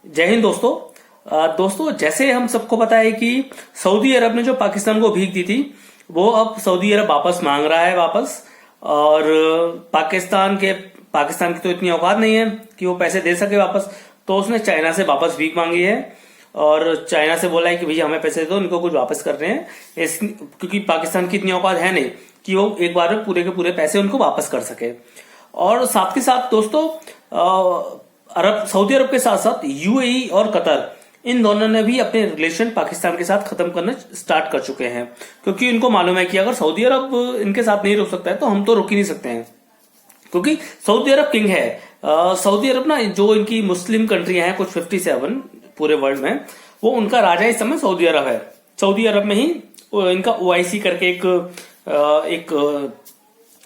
जय हिंद दोस्तों। दोस्तों, जैसे हम सबको पता है कि सऊदी अरब ने जो पाकिस्तान को भीख दी थी वो अब सऊदी अरब वापस मांग रहा है वापस। और पाकिस्तान की तो इतनी औकात नहीं है कि वो पैसे दे सके वापस, तो उसने चाइना से वापस भीख मांगी है और चाइना से बोला है कि भैया हमें पैसे दो, इनको कुछ वापस कर रहे हैं क्योंकि पाकिस्तान की इतनी औकात है नहीं कि वो एक बार में पूरे के पूरे पैसे उनको वापस कर सके। और साथ के साथ दोस्तों, सऊदी अरब के साथ साथ यूएई और कतर, इन दोनों ने भी अपने रिलेशन पाकिस्तान के साथ खत्म करना स्टार्ट कर चुके हैं, क्योंकि इनको मालूम है कि अगर सऊदी अरब इनके साथ नहीं रुक सकता है तो हम तो रुक ही नहीं सकते हैं, क्योंकि सऊदी अरब किंग है। सऊदी अरब ना, जो इनकी मुस्लिम कंट्रियां हैं कुछ 57 पूरे वर्ल्ड में, वो उनका राजा इस समय सऊदी अरब है। सऊदी अरब में ही इनका ओआईसी करके एक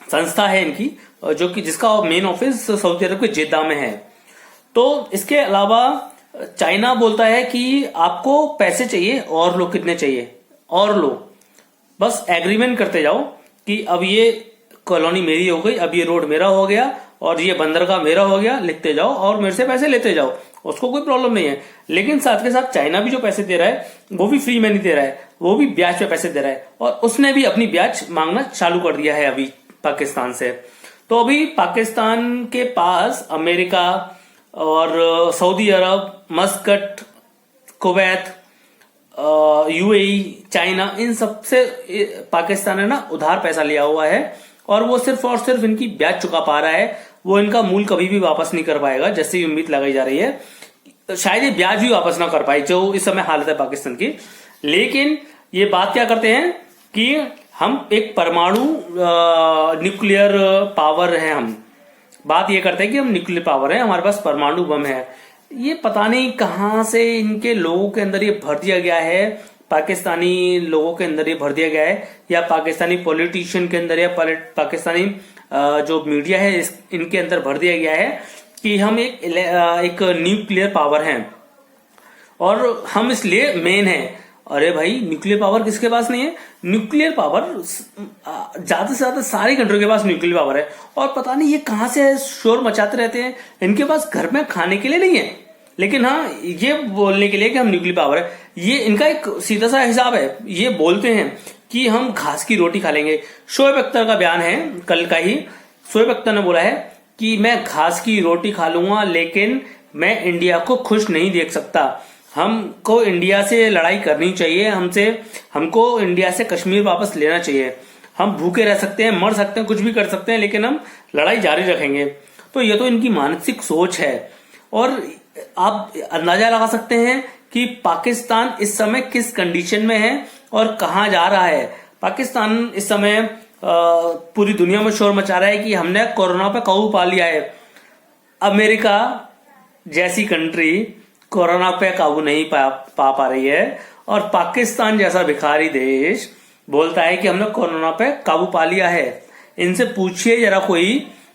संस्था है इनकी, जो कि जिसका मेन ऑफिस सऊदी अरब के जेद्दा में है। तो इसके अलावा चाइना बोलता है कि आपको पैसे चाहिए और लो, कितने चाहिए और लो, बस एग्रीमेंट करते जाओ कि अब ये कॉलोनी मेरी हो गई, अब ये रोड मेरा हो गया और ये बंदरगाह मेरा हो गया, लिखते जाओ और मेरे से पैसे लेते जाओ, उसको कोई प्रॉब्लम नहीं है। लेकिन साथ के साथ चाइना भी जो पैसे दे रहा है वो भी फ्री में नहीं दे रहा है, वो भी ब्याज पे पैसे दे रहा है और उसने भी अपनी ब्याज मांगना चालू कर दिया है अभी पाकिस्तान से। तो अभी पाकिस्तान के पास अमेरिका और सऊदी अरब, मस्कट, कुवैत, यूएई, चाइना, इन सब से पाकिस्तान ने ना उधार पैसा लिया हुआ है और वो सिर्फ और सिर्फ इनकी ब्याज चुका पा रहा है। वो इनका मूल कभी भी वापस नहीं कर पाएगा, जैसे उम्मीद लगाई जा रही है। शायद ये ब्याज भी वापस ना कर पाए, जो इस समय हालत है पाकिस्तान की। लेकिन ये बात क्या करते हैं कि हम एक परमाणु न्यूक्लियर पावर है, हम बात ये करते हैं कि हम न्यूक्लियर पावर है, हमारे पास परमाणु बम है। ये पता नहीं कहां से इनके लोगों के अंदर ये भर दिया गया है, पाकिस्तानी लोगों के अंदर ये भर दिया गया है, या पाकिस्तानी पॉलिटिशियन के अंदर, या पाकिस्तानी जो मीडिया है इनके अंदर भर दिया गया है कि हम एक न्यूक्लियर पावर हैं और हम इसलिए मेन है। अरे भाई, न्यूक्लियर पावर किसके पास नहीं है? न्यूक्लियर पावर ज्यादा से ज्यादा सारी कंट्रियों के पास न्यूक्लियर पावर है और पता नहीं ये कहां से शोर मचाते रहते हैं। इनके पास घर में खाने के लिए नहीं है, लेकिन हाँ ये बोलने के लिए कि हम न्यूक्लियर पावर है। ये इनका एक सीधा सा हिसाब है, ये बोलते हैं कि हम घास की रोटी खा लेंगे। शोएब अख्तर का बयान है कल का ही, शोएब अख्तर ने बोला है कि मैं घास की रोटी खा लूंगा लेकिन मैं इंडिया को खुश नहीं देख सकता। हमको इंडिया से लड़ाई करनी चाहिए, हमको इंडिया से कश्मीर वापस लेना चाहिए। हम भूखे रह सकते हैं, मर सकते हैं, कुछ भी कर सकते हैं, लेकिन हम लड़ाई जारी रखेंगे। तो ये तो इनकी मानसिक सोच है और आप अंदाजा लगा सकते हैं कि पाकिस्तान इस समय किस कंडीशन में है और कहां जा रहा है। पाकिस्तान इस समय पूरी दुनिया में शोर मचा रहा है कि हमने कोरोना पे काबू पा लिया है। अमेरिका जैसी कंट्री कोरोना पे काबू नहीं पा रही है और पाकिस्तान जैसा भिखारी देश बोलता है कि हमने कोरोना पे काबू पा लिया है। इनसे पूछिए जरा कोई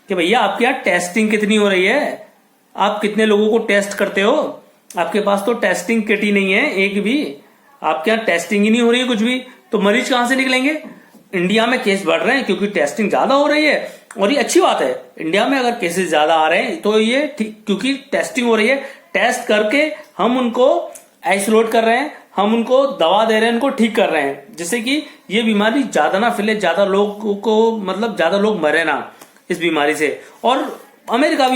कि भैया आपके यहाँ टेस्टिंग कितनी हो रही है, आप कितने लोगों को टेस्ट करते हो? आपके पास तो टेस्टिंग किट ही नहीं है एक भी, आपके यहाँ टेस्टिंग ही नहीं हो रही है कुछ भी, तो मरीज कहां से निकलेंगे? इंडिया में केस बढ़ रहे हैं क्योंकि टेस्टिंग ज्यादा हो रही है और ये अच्छी बात है। इंडिया में अगर केसेस ज्यादा आ रहे हैं तो ये ठीक, क्योंकि टेस्टिंग हो रही है। टेस्ट करके हम उनको आइसोलेट कर रहे हैं, हम उनको दवा दे रहे हैं, उनको ठीक कर रहे हैं, जिससे कि ये बीमारी ज्यादा ना फैले, ज्यादा लोग को मतलब ज्यादा लोग मरे ना इस बीमारी से। और अमेरिका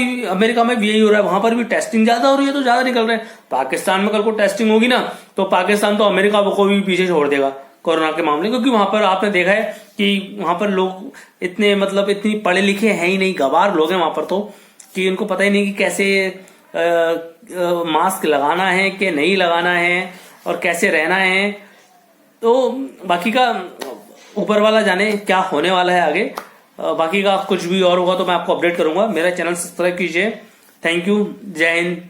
में भी यही हो रहा है, वहां पर भी टेस्टिंग ज्यादा हो रही है तो ज्यादा निकल रहे हैं। पाकिस्तान में कल को टेस्टिंग होगी ना तो पाकिस्तान तो अमेरिका को भी पीछे छोड़ देगा कोरोना के मामले, क्योंकि वहां पर आपने देखा है कि वहां पर लोग इतनी पढ़े लिखे हैं ही नहीं, गवार लोग हैं वहां पर, तो कि उनको पता ही नहीं कि कैसे मास्क लगाना है कि नहीं लगाना है और कैसे रहना है। तो बाकी का ऊपर वाला जाने क्या होने वाला है आगे। बाकी का कुछ भी और होगा तो मैं आपको अपडेट करूंगा। मेरा चैनल सब्सक्राइब कीजिए। Thank you. जय हिंद।